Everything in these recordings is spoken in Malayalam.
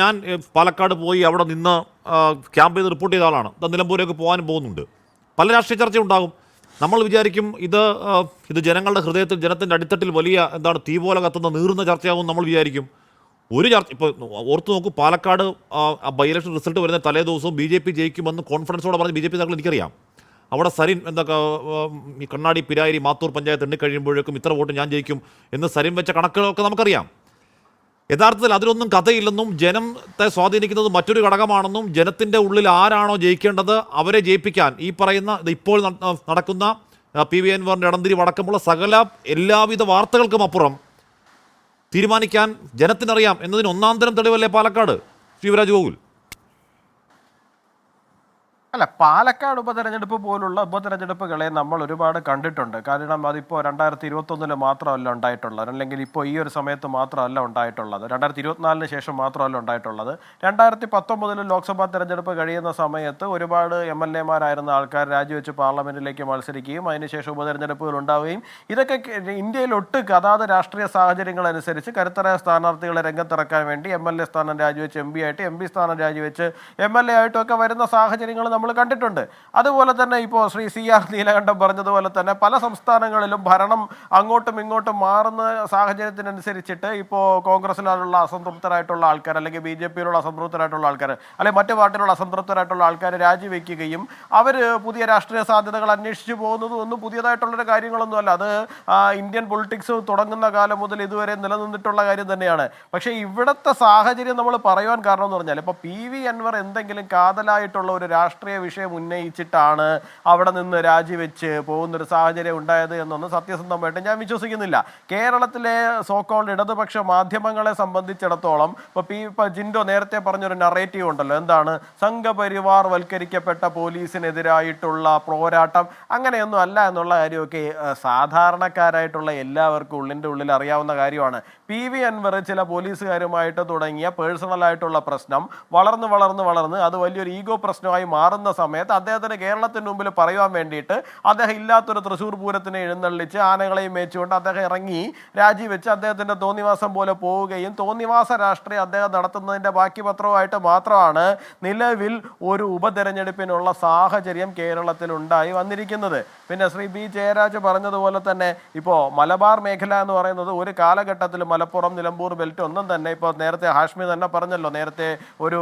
ഞാൻ പാലക്കാട് പോയി അവിടെ നിന്ന് ക്യാമ്പ് ചെയ്ത് റിപ്പോർട്ട് ചെയ്ത ആളാണ്. നിലമ്പൂരേക്ക് പോകാനും പോകുന്നുണ്ട്. പല രാഷ്ട്രീയ ചർച്ച ഉണ്ടാകും. നമ്മൾ വിചാരിക്കും ഇത് ജനങ്ങളുടെ ഹൃദയത്തിൽ, ജനത്തിൻ്റെ അടിത്തട്ടിൽ വലിയ തീ പോലെ കത്തുന്ന നീറുന്ന ചർച്ചയാകും നമ്മൾ വിചാരിക്കും. ഒരു ചർച്ച ഇപ്പോൾ ഓർത്ത് നോക്കൂ, പാലക്കാട് ബൈ ഇലക്ഷൻ റിസൾട്ട് വരുന്ന തലേ ദിവസവും BJP ജയിക്കുമെന്ന് കോൺഫിഡൻസോടെ പറഞ്ഞ് BJP നേതാക്കൾ എനിക്കറിയാം. അവിടെ സരിൻ ഈ കണ്ണാടി, പിരായിരി, മാത്തൂർ പഞ്ചായത്ത് എണ്ണിക്കഴിയുമ്പോഴേക്കും ഇത്ര വോട്ട് ഞാൻ ജയിക്കും എന്ന് സരിൻ വെച്ച കണക്കുകളൊക്കെ നമുക്കറിയാം. യഥാർത്ഥത്തിൽ അതിലൊന്നും കഥയില്ലെന്നും ജനത്തെ സ്വാധീനിക്കുന്നത് മറ്റൊരു ഘടകമാണെന്നും ജനത്തിൻ്റെ ഉള്ളിൽ ആരാണോ ജയിക്കേണ്ടത് അവരെ ജയിപ്പിക്കാൻ ഈ പറയുന്ന ഇപ്പോൾ നടക്കുന്ന PV അൻവറിൻ്റെ ഇടംതിരിവ് അടക്കമുള്ള എല്ലാവിധ വാർത്തകൾക്കും അപ്പുറം തീരുമാനിക്കാൻ ജനത്തിനറിയാം എന്നതിന് ഒന്നാന്തരം തെളിവല്ലേ പാലക്കാട്, ശിവരാജ് ഗോകുൽ? അല്ല, പാലക്കാട് ഉപതെരഞ്ഞെടുപ്പ് പോലുള്ള ഉപതെരഞ്ഞെടുപ്പുകളെ നമ്മൾ ഒരുപാട് കണ്ടിട്ടുണ്ട്. കാരണം അതിപ്പോൾ 2021 മാത്രമല്ല ഉണ്ടായിട്ടുള്ളത്, അല്ലെങ്കിൽ ഇപ്പോൾ ഈ ഒരു സമയത്ത് മാത്രമല്ല ഉണ്ടായിട്ടുള്ളത്, 2024 ശേഷം മാത്രമല്ല ഉണ്ടായിട്ടുള്ളത്. 2019 ലോക്സഭാ തെരഞ്ഞെടുപ്പ് കഴിയുന്ന സമയത്ത് ഒരുപാട് MLA-മാരായിരുന്ന ആൾക്കാർ രാജിവെച്ച് പാർലമെന്റിലേക്ക് മത്സരിക്കുകയും അതിനുശേഷം ഉപതെരഞ്ഞെടുപ്പുകൾ ഉണ്ടാവുകയും ഇതൊക്കെ ഇന്ത്യയിലൊട്ട് അതാത് രാഷ്ട്രീയ സാഹചര്യങ്ങൾ അനുസരിച്ച് കരുത്തരായ സ്ഥാനാർത്ഥികളെ രംഗത്തിറക്കാൻ വേണ്ടി MLA സ്ഥാനം രാജിവെച്ച് MP ആയിട്ട്, MP സ്ഥാനം രാജിവെച്ച് MLA ആയിട്ടും ഒക്കെ വരുന്ന സാഹചര്യങ്ങൾ നമ്മൾ കണ്ടിട്ടുണ്ട്. അതുപോലെ തന്നെ ഇപ്പോൾ ശ്രീ CR നീലകണ്ഠൻ പറഞ്ഞതുപോലെ തന്നെ പല സംസ്ഥാനങ്ങളിലും ഭരണം അങ്ങോട്ടും ഇങ്ങോട്ടും മാറുന്ന സാഹചര്യത്തിനനുസരിച്ചിട്ട് ഇപ്പോൾ കോൺഗ്രസിലുള്ള അസംതൃപ്തരായിട്ടുള്ള ആൾക്കാർ, അല്ലെങ്കിൽ BJPയിലുള്ള അസംതൃപ്തരായിട്ടുള്ള ആൾക്കാർ, അല്ലെങ്കിൽ മറ്റു പാർട്ടിയിലുള്ള അസംതൃപ്തരായിട്ടുള്ള ആൾക്കാർ രാജിവെക്കുകയും അവർ പുതിയ രാഷ്ട്രീയ സാധ്യതകൾ അന്വേഷിച്ചു പോകുന്നതും ഒന്നും പുതിയതായിട്ടുള്ളൊരു കാര്യങ്ങളൊന്നുമല്ല. അത് ഇന്ത്യൻ പൊളിറ്റിക്സ് തുടങ്ങുന്ന കാലം മുതൽ ഇതുവരെ നിലനിന്നിട്ടുള്ള കാര്യം തന്നെയാണ്. പക്ഷേ ഇവിടുത്തെ സാഹചര്യം നമ്മൾ പറയുവാൻ കാരണം എന്ന് പറഞ്ഞാൽ, ഇപ്പോൾ PV അൻവർ എന്തെങ്കിലും കാതലായിട്ടുള്ള ഒരു രാഷ്ട്രീയ വിഷയം ഉന്നയിച്ചിട്ടാണ് അവിടെ നിന്ന് രാജിവെച്ച് പോകുന്നൊരു സാഹചര്യം ഉണ്ടായത് എന്നൊന്നും സത്യസന്ധമായിട്ട് ഞാൻ വിശ്വസിക്കുന്നില്ല. കേരളത്തിലെ സോക്കോൾഡ് ഇടതുപക്ഷ മാധ്യമങ്ങളെ സംബന്ധിച്ചിടത്തോളം ഇപ്പോൾ ജിൻഡോ നേരത്തെ പറഞ്ഞൊരു നറേറ്റീവ് ഉണ്ടല്ലോ, എന്താണ് സംഘപരിവാർ വൽക്കരിക്കപ്പെട്ട പോലീസിനെതിരായിട്ടുള്ള പോരാട്ടം, അങ്ങനെയൊന്നും അല്ല എന്നുള്ള കാര്യമൊക്കെ സാധാരണക്കാരായിട്ടുള്ള എല്ലാവർക്കും ഉള്ളിൽ അറിയാവുന്ന കാര്യമാണ്. PV അൻവർ ചില പോലീസുകാരുമായിട്ട് തുടങ്ങിയ പേഴ്സണലായിട്ടുള്ള പ്രശ്നം വളർന്ന് അത് വലിയൊരു ഈഗോ പ്രശ്നമായി മാറുന്ന സമയത്ത് അദ്ദേഹത്തിന് കേരളത്തിന് മുമ്പിൽ പറയുവാൻ വേണ്ടിയിട്ട് അദ്ദേഹം ഇല്ലാത്തൊരു തൃശ്ശൂർ പൂരത്തിനെ എഴുന്നള്ളിച്ച് ആനകളെയും മേച്ചുകൊണ്ട് അദ്ദേഹം ഇറങ്ങി രാജിവെച്ച് അദ്ദേഹത്തിൻ്റെ തോന്നിവാസം പോലെ പോവുകയും തോന്നിവാസ രാഷ്ട്രീയം അദ്ദേഹം നടത്തുന്നതിൻ്റെ ബാക്കി പത്രവുമായിട്ട് മാത്രമാണ് നിലവിൽ ഒരു ഉപതെരഞ്ഞെടുപ്പിനുള്ള സാഹചര്യം കേരളത്തിൽ ഉണ്ടായി വന്നിരിക്കുന്നത്. പിന്നെ ശ്രീ B ജയരാജ് പറഞ്ഞതുപോലെ തന്നെ ഇപ്പോൾ മലബാർ മേഖല എന്ന് പറയുന്നത് ഒരു കാലഘട്ടത്തിൽ മലപ്പുറം, നിലമ്പൂർ ബെൽറ്റ് ഒന്നും തന്നെ, ഇപ്പോൾ നേരത്തെ ഹാഷ്മി തന്നെ പറഞ്ഞല്ലോ, നേരത്തെ ഒരു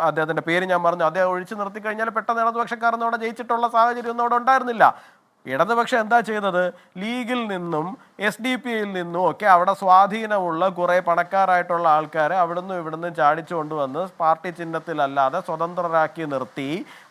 അദ്ദേഹത്തിൻ്റെ പേര് ഞാൻ പറഞ്ഞു, അദ്ദേഹം ഒഴിച്ചു നിർത്തി കഴിഞ്ഞാൽ പെട്ടെന്ന് ഇടതുപക്ഷക്കാരൊന്നും അവിടെ ജയിച്ചിട്ടുള്ള സാഹചര്യം ഒന്നും അവിടെ ഉണ്ടായിരുന്നില്ല. ഇടതുപക്ഷം എന്താ ചെയ്തത്? ലീഗിൽ നിന്നും SDPയിൽ നിന്നും ഒക്കെ അവിടെ സ്വാധീനമുള്ള കുറേ പണക്കാരായിട്ടുള്ള ആൾക്കാരെ അവിടുന്ന് ഇവിടുന്ന് ചാടിച്ചു കൊണ്ടുവന്ന് പാർട്ടി ചിഹ്നത്തിലല്ലാതെ സ്വതന്ത്രരാക്കി നിർത്തി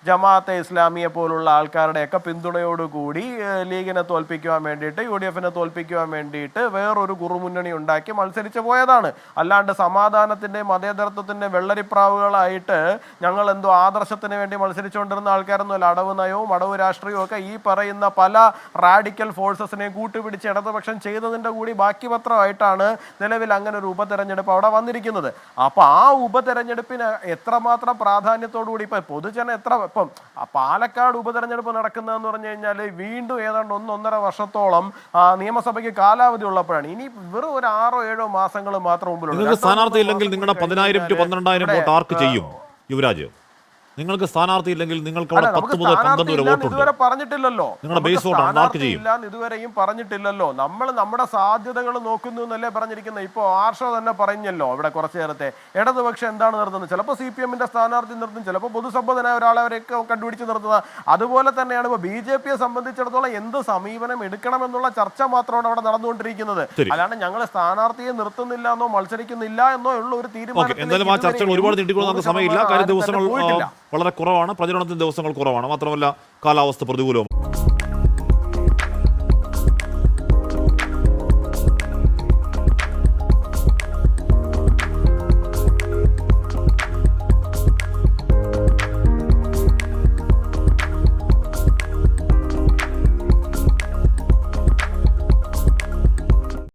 ജമാഅത്തെ ഇസ്ലാമിയെ പോലുള്ള ആൾക്കാരുടെയൊക്കെ പിന്തുണയോടുകൂടി ലീഗിനെ തോൽപ്പിക്കുവാൻ വേണ്ടിയിട്ട്, UDFനെ തോൽപ്പിക്കുവാൻ വേണ്ടിയിട്ട് വേറൊരു കുറുമുന്നണി ഉണ്ടാക്കി മത്സരിച്ച് പോയതാണ്. അല്ലാണ്ട് സമാധാനത്തിൻ്റെയും മതേതരത്വത്തിൻ്റെയും വെള്ളരിപ്രാവുകളായിട്ട് ഞങ്ങൾ എന്തോ ആദർശത്തിന് വേണ്ടി മത്സരിച്ചുകൊണ്ടിരുന്ന ആൾക്കാരൊന്നുമല്ല. അടവ് നയവും അടവ് രാഷ്ട്രീയവും ഒക്കെ ഈ പറയുന്ന പല റാഡിക്കൽ ഫോഴ്സസിനെ കൂട്ടുപിടിച്ച് ഇടതുപക്ഷം ചെയ്തതിൻ്റെ കൂടി ബാക്കി പത്രമായിട്ടാണ് നിലവിൽ അങ്ങനെ ഒരു ഉപതെരഞ്ഞെടുപ്പ് അവിടെ വന്നിരിക്കുന്നത്. അപ്പോൾ ആ ഉപതെരഞ്ഞെടുപ്പിന് എത്രമാത്രം പ്രാധാന്യത്തോടുകൂടി ഇപ്പം പൊതുജനം ഇപ്പം പാലക്കാട് ഉപതെരഞ്ഞെടുപ്പ് നടക്കുന്നതെന്ന് പറഞ്ഞു കഴിഞ്ഞാൽ വീണ്ടും ഏതാണ്ട് 1-1.5 വർഷത്തോളം നിയമസഭയ്ക്ക് കാലാവധി ഉള്ളപ്പോഴാണ്. ഇനി വെറും ഒരു 6-7 മാസങ്ങൾ മാത്രം മുമ്പിലുള്ള സ്ഥാനാർത്ഥി ഇല്ലെങ്കിൽ നിങ്ങളുടെ 10,000 to 12,000 വോട്ട് ആർക്ക് ചെയ്യും യുവരാജ്? നിങ്ങൾക്ക് സ്ഥാനാർത്ഥി ഇല്ലെങ്കിൽ നിങ്ങൾക്ക് അവിടെ 10 മുതൽ 12 വരെ വോട്ടുണ്ട്. ഇതുവരെ പറഞ്ഞിട്ടില്ലല്ലോ, നിങ്ങളുടെ ബേസ് വോട്ടാണ്, ആർക്ക് ചെയ്യും? ഇതുവരെയും പറഞ്ഞിട്ടില്ലല്ലോ. നമ്മൾ നമ്മുടെ സാധ്യതകൾ നോക്കുന്നു എന്നല്ലേ പറഞ്ഞിരിക്കുന്നത്. ഇപ്പോൾ ആർഷോ തന്നെ പറഞ്ഞല്ലോ ഇവിടെ കുറച്ചു നേരത്തെ, ഇടതുപക്ഷം എന്താണ് നിർത്തുന്നത്? ചിലപ്പോൾ CPMന്റെ സ്ഥാനാർത്ഥി നിർത്തും, ചിലപ്പോൾ പൊതുസമ്പന്നനായ ഒരാളെ അവരെയൊക്കെ കണ്ടുപിടിച്ച് നിർത്തുന്നത്. അതുപോലെ തന്നെയാണ് ഇപ്പോൾ BJPയെ സംബന്ധിച്ചിടത്തോളം എന്ത് സമീപനം എടുക്കണമെന്നുള്ള ചർച്ച മാത്രമാണ് അവിടെ നടന്നുകൊണ്ടിരിക്കുന്നത്. അല്ലാണ്ട് ഞങ്ങൾ സ്ഥാനാർത്ഥിയെ നിർത്തുന്നില്ല എന്നോ മത്സരിക്കുന്നില്ല എന്നോ ഉള്ള ഒരു തീരുമാനം. എന്തായാലും ആ ചർച്ചകൾ ഒരുപാട് നീട്ടിക്കൊള്ളുന്ന സമയമില്ല. കാര്യം ദിവസങ്ങൾ വളരെ കുറവാണ്, പ്രചരണത്തിന് ദിവസങ്ങൾ കുറവാണ്, മാത്രമല്ല കാലാവസ്ഥ പ്രതികൂലവും.